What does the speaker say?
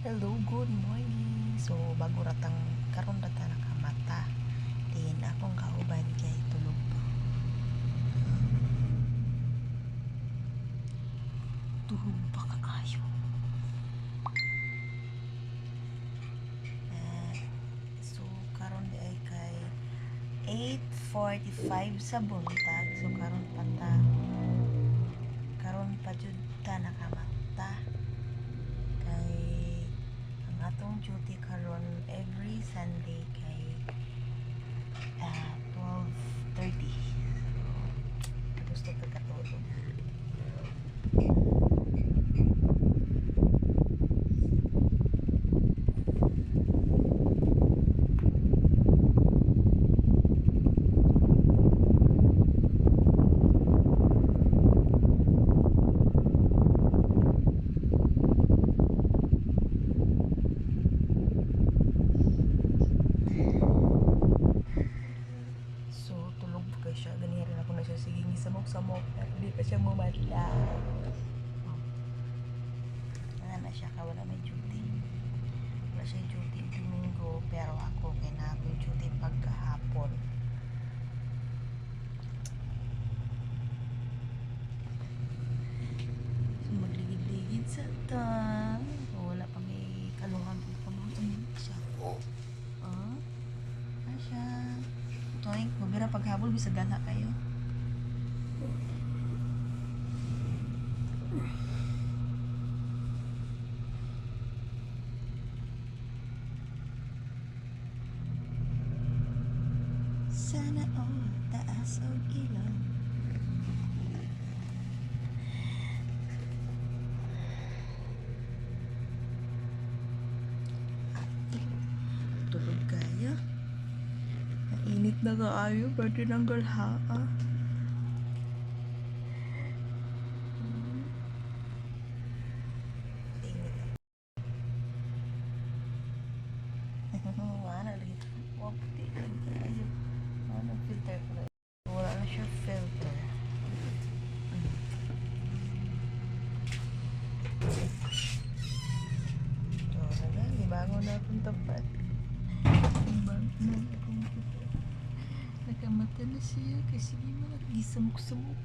Hello, good morning. So, bago ratang karon rata nakamata. Din akong kauban kay tulog pa. Tulog pa kaayo. So, karon di ay kay 8:45 sa buntag. So, karon pa jud ta nakamata. Kay ang atong duty karon every Sunday kay 12:30. So, gusto ko katulog. So, tulog pa siya. Ganihan ako na siya. Sige, samok-samok. Pero di pa siya mumadla. Na siya ka. Wala may duty. Wala siya duty Domingo. Pero ako, kaya na ako duty pagkahapon. So, magligid-ligid sa ta. So, wala pa may kaluhan. Pamahaman siya. Siya. Toy, mabira paghabol bisa gala kayo. Sana all taas o ilong. Tulog kayo. Init na kaayo, pwede nang galhaa. Wala lagi. Wapti lang kaayo. Wala filter ko lang. Wala na siya filter. So, ibangon na akong tapat. Ibangon na akong tapat. Nakamata na siya kasi gisamok-samok.